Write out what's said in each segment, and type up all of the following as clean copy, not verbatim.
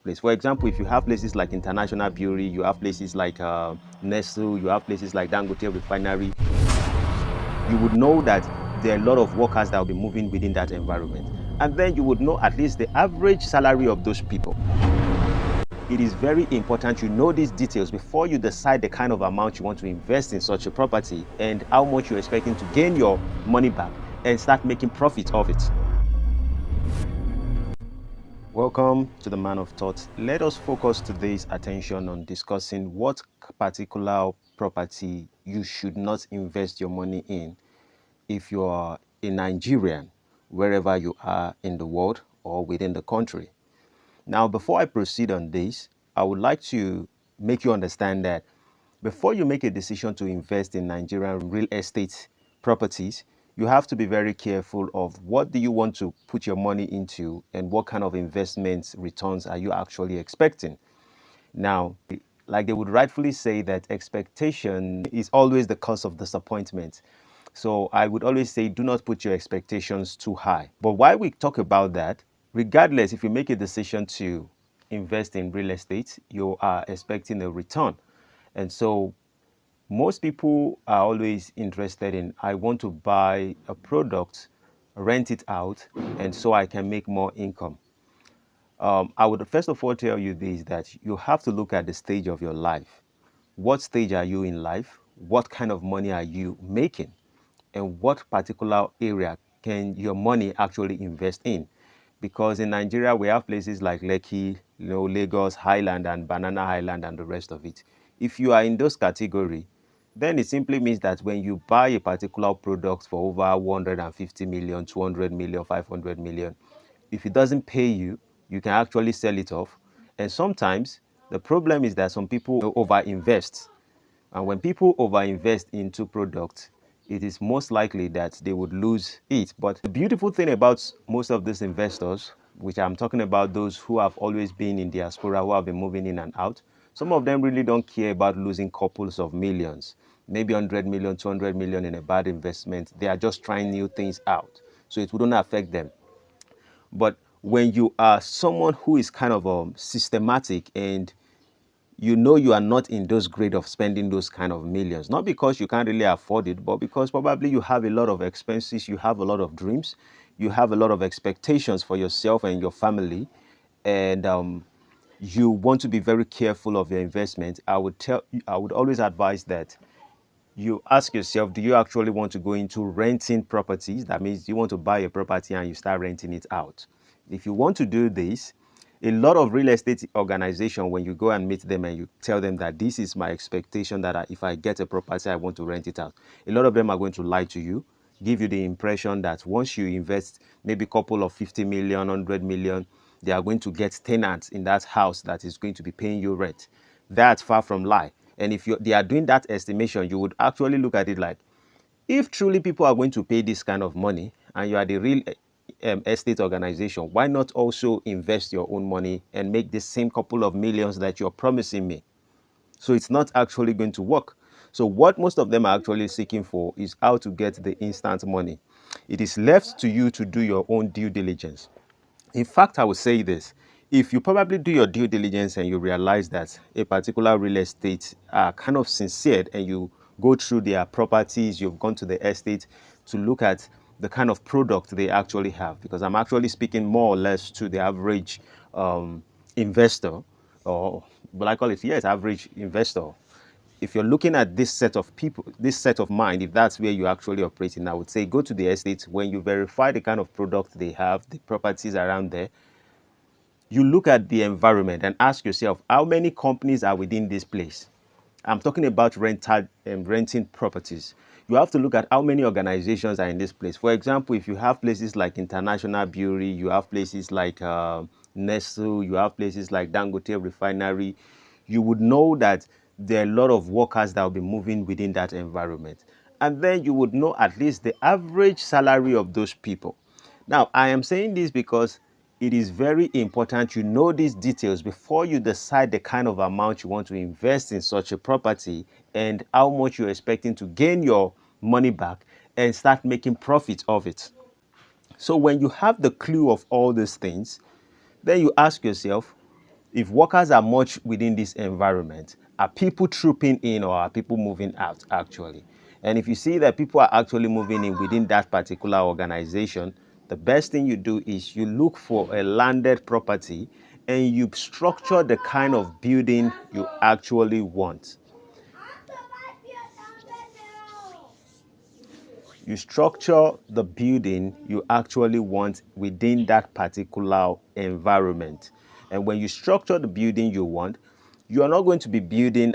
place. For example, if you have places like International Brewery, you have places like Nestle, you have places like Dangote Refinery, you would know that there are a lot of workers that will be moving within that environment. And then you would know at least the average salary of those people. It is very important you know these details before you decide the kind of amount you want to invest in such a property and how much you're expecting to gain your money back and start making profit of it. Welcome to the Man of Thought. Let us focus today's attention on discussing what particular property you should not invest your money in if you are a Nigerian, wherever you are in the world or within the country. Now, before I proceed on this, I would like to make you understand that before you make a decision to invest in Nigerian real estate properties, you have to be very careful of what do you want to put your money into and what kind of investment returns are you actually expecting. Now, like they would rightfully say that expectation is always the cause of disappointment. So I would always say do not put your expectations too high. But while we talk about that, regardless if you make a decision to invest in real estate, you are expecting a return. And so most people are always interested in, I want to buy a product, rent it out, and so I can make more income. I would first of all tell you this, that you have to look at the stage of your life. What stage are you in life? What kind of money are you making? And what particular area can your money actually invest in? Because in Nigeria, we have places like Lekki, Lagos, Highland, and Banana Island, and the rest of it. If you are in those category, then it simply means that when you buy a particular product for over 150 million, 200 million, 500 million, if it doesn't pay you, you can actually sell it off. And sometimes the problem is that some people over-invest. And when people over-invest into products, it is most likely that they would lose it. But the beautiful thing about most of these investors, which I'm talking about those who have always been in diaspora, who have been moving in and out, some of them really don't care about losing couples of millions, maybe 100 million, 200 million in a bad investment. They are just trying new things out. So it wouldn't affect them. But when you are someone who is kind of systematic and you know you are not in those grade of spending those kind of millions, not because you can't really afford it, but because probably you have a lot of expenses, you have a lot of dreams, you have a lot of expectations for yourself and your family, and you want to be very careful of your investment. I would always advise that you ask yourself, do you actually want to go into renting properties? That means you want to buy a property and you start renting it out. If you want to do this, a lot of real estate organization, when you go and meet them and you tell them that this is my expectation that if I get a property, I want to rent it out, a lot of them are going to lie to you, give you the impression that once you invest maybe a couple of 50 million, 100 million, they are going to get tenants in that house that is going to be paying you rent. That's far from lie. And if they are doing that estimation, you would actually look at it like, if truly people are going to pay this kind of money and you are the real estate organization, why not also invest your own money and make the same couple of millions that you're promising me? So it's not actually going to work. So what most of them are actually seeking for is how to get the instant money. It is left to you to do your own due diligence. In fact, I would say this. If you probably do your due diligence and you realize that a particular real estate are kind of sincere and you go through their properties, you've gone to the estate to look at the kind of product they actually have, because I'm actually speaking more or less to the average investor, or but I call it, yes, average investor. If you're looking at this set of people, this set of mind, if that's where you actually operate in, I would say go to the estate. When you verify the kind of product they have, the properties around there, you look at the environment and ask yourself, how many companies are within this place? I'm talking about renting properties. You have to look at how many organizations are in this place. For example, if you have places like International Brewery, you have places like Nestle, you have places like Dangote Refinery, you would know that there are a lot of workers that will be moving within that environment. And then you would know at least the average salary of those people. Now, I am saying this because it is very important you know these details before you decide the kind of amount you want to invest in such a property and how much you're expecting to gain your money back and start making profit of it. So when you have the clue of all these things, then you ask yourself, If workers are much within this environment, are people trooping in or are people moving out actually? And if you see that people are actually moving in within that particular organization, the best thing you do is you look for a landed property and you structure the kind of building you actually want. You structure the building you actually want within that particular environment. And when you structure the building you want, you are not going to be building,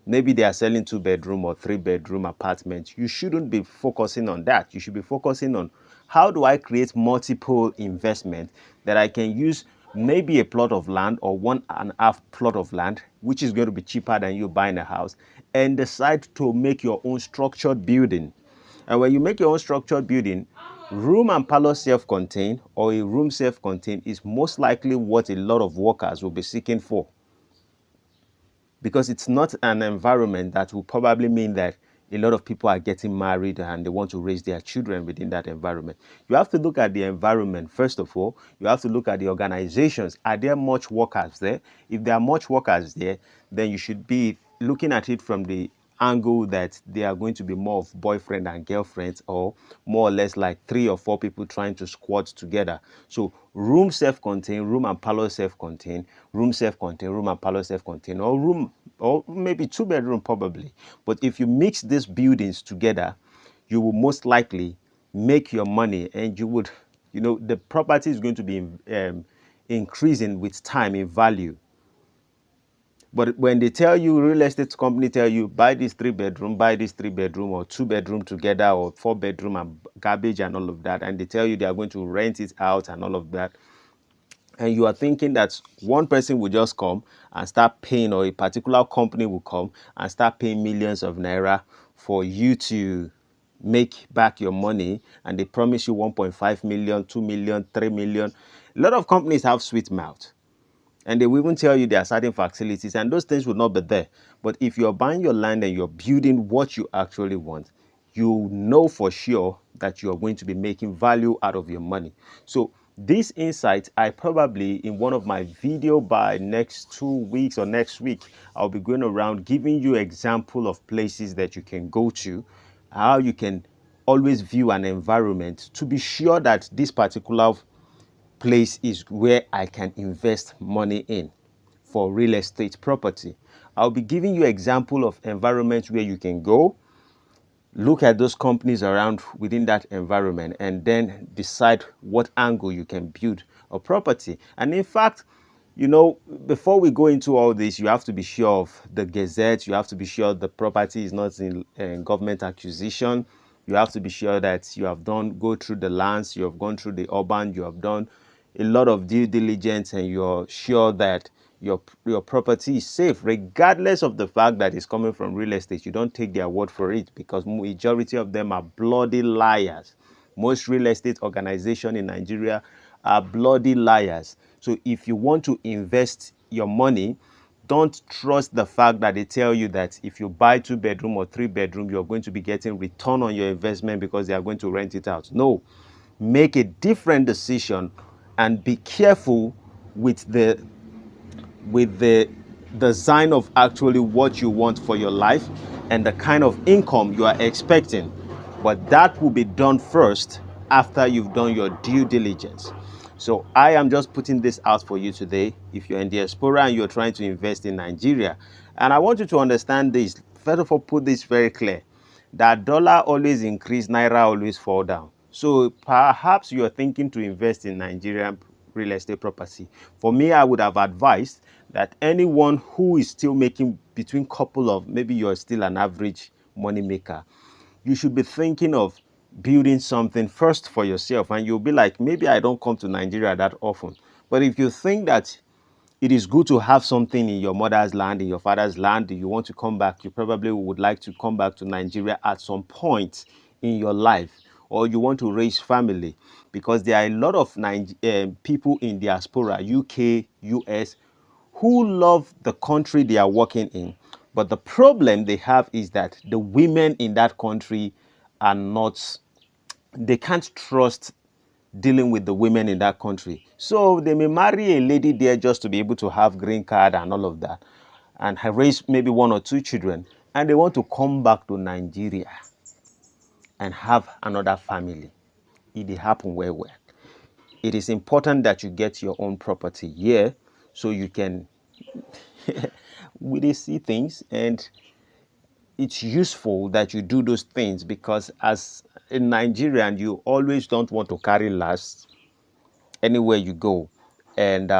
maybe they are selling 2-bedroom or 3-bedroom apartments. You shouldn't be focusing on that. You should be focusing on how do I create multiple investment that I can use maybe a plot of land or 1.5 plot of land, which is going to be cheaper than you buying a house, and decide to make your own structured building. And when you make your own structured building, room and parlor self-contained or a room self-contained is most likely what a lot of workers will be seeking for, because it's not an environment that will probably mean that a lot of people are getting married and they want to raise their children within that environment. You have to look at the environment first of all. You have to look at the organizations. Are there much workers there? If there are much workers there, then you should be looking at it from the angle that they are going to be more of boyfriend and girlfriends, or more or less like 3 or 4 people trying to squat together. So room self-contained, room and parlor self-contained, room self-contained, room and parlor self-contained, or maybe 2-bedroom probably. But if you mix these buildings together, you will most likely make your money, and you would, the property is going to be increasing with time in value. But when they tell you, real estate company tell you, buy this 3-bedroom, buy this 3-bedroom or 2-bedroom together or 4-bedroom and garbage and all of that, and they tell you they are going to rent it out and all of that, and you are thinking that one person will just come and start paying, or a particular company will come and start paying millions of naira for you to make back your money, and they promise you 1.5 million, 2 million, 3 million. A lot of companies have sweet mouth. And they will even tell you there are certain facilities, and those things will not be there. But if you're buying your land and you're building what you actually want, you know for sure that you are going to be making value out of your money. So this insight, I probably, in one of my video by next 2 weeks or next week, I'll be going around giving you example of places that you can go to, how you can always view an environment to be sure that this particular place is where I can invest money in for real estate property. I'll be giving you example of environments where you can go, look at those companies around within that environment, and then decide what angle you can build a property. And in fact, before we go into all this, you have to be sure of the gazette. You have to be sure the property is not in government acquisition. You have to be sure that you have go through the lands, you have gone through the urban, you have done a lot of due diligence, and you're sure that your property is safe, regardless of the fact that it's coming from real estate. You don't take their word for it, because majority of them are bloody liars. Most real estate organizations in Nigeria are bloody liars. So if you want to invest your money, don't trust the fact that they tell you that if you buy 2-bedroom or 3-bedroom, you're going to be getting return on your investment because they are going to rent it out. No, make a different decision and be careful with the design of actually what you want for your life and the kind of income you are expecting. But that will be done first after you've done your due diligence. So I am just putting this out for you today. If you're in diaspora and you're trying to invest in Nigeria, and I want you to understand this, first of all, put this very clear, that dollar always increase, naira always fall down. So perhaps you're thinking to invest in Nigerian real estate property. For me, I would have advised that anyone who is still making between couple of, maybe you're still an average money maker, you should be thinking of building something first for yourself. And you'll be like, maybe I don't come to Nigeria that often. But if you think that it is good to have something in your mother's land, in your father's land, you want to come back, you probably would like to come back to Nigeria at some point in your life, or you want to raise family, because there are a lot of people in diaspora, UK, US, who love the country they are working in. But the problem they have is that the women in that country are not, they can't trust dealing with the women in that country. So they may marry a lady there just to be able to have green card and all of that, and have raised maybe 1 or 2 children, and they want to come back to Nigeria and have another family. It happen well. It is important that you get your own property here so you can really see things, and it's useful that you do those things, because as a Nigerian, you always don't want to carry last anywhere you go. And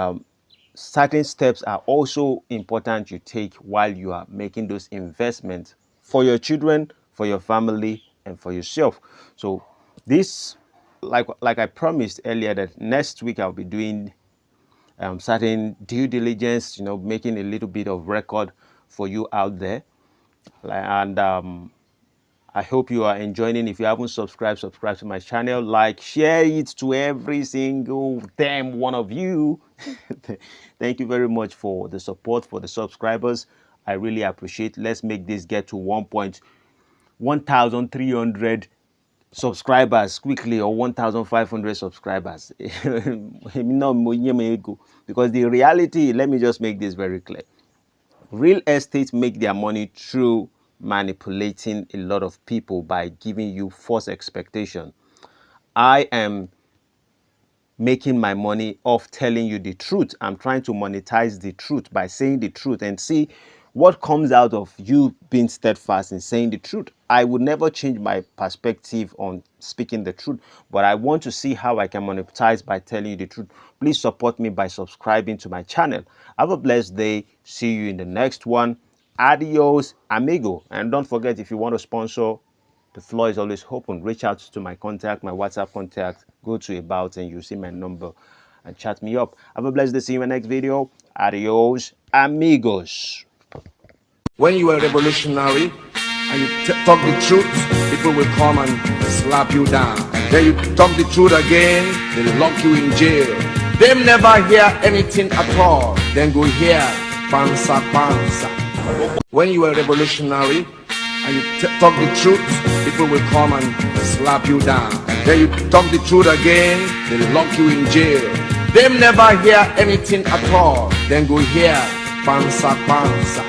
certain steps are also important you take while you are making those investments for your children, for your family, and for yourself. So this, like I promised earlier, that next week I'll be doing certain due diligence, making a little bit of record for you out there. And I hope you are enjoying it. If you haven't subscribed, subscribe to my channel, like, share it to every single damn one of you. Thank you very much for the support, for the subscribers. I really appreciate. Let's make this get to 1,300 subscribers quickly, or 1,500 subscribers. Because the reality, let me just make this very clear. Real estate make their money through manipulating a lot of people by giving you false expectation. I am making my money off telling you the truth. I'm trying to monetize the truth by saying the truth and see what comes out of you being steadfast in saying the truth. I would never change my perspective on speaking the truth, but I want to see how I can monetize by telling you the truth. Please support me by subscribing to my channel. Have a blessed day. See you in the next one. Adios, amigo. And don't forget, if you want to sponsor, the floor is always open. Reach out to my contact, my WhatsApp contact. Go to About and you'll see my number and chat me up. Have a blessed day. See you in my next video. Adios, amigos. When you are revolutionary and you talk the truth, people will come and slap you down. Then you talk the truth again, they'll lock you in jail. They never hear anything at all. Then go hear pansa pansa. When you are revolutionary and you talk the truth, people will come and slap you down. Then you talk the truth again, they'll lock you in jail. They never hear anything at all. Then go hear pansa pansa.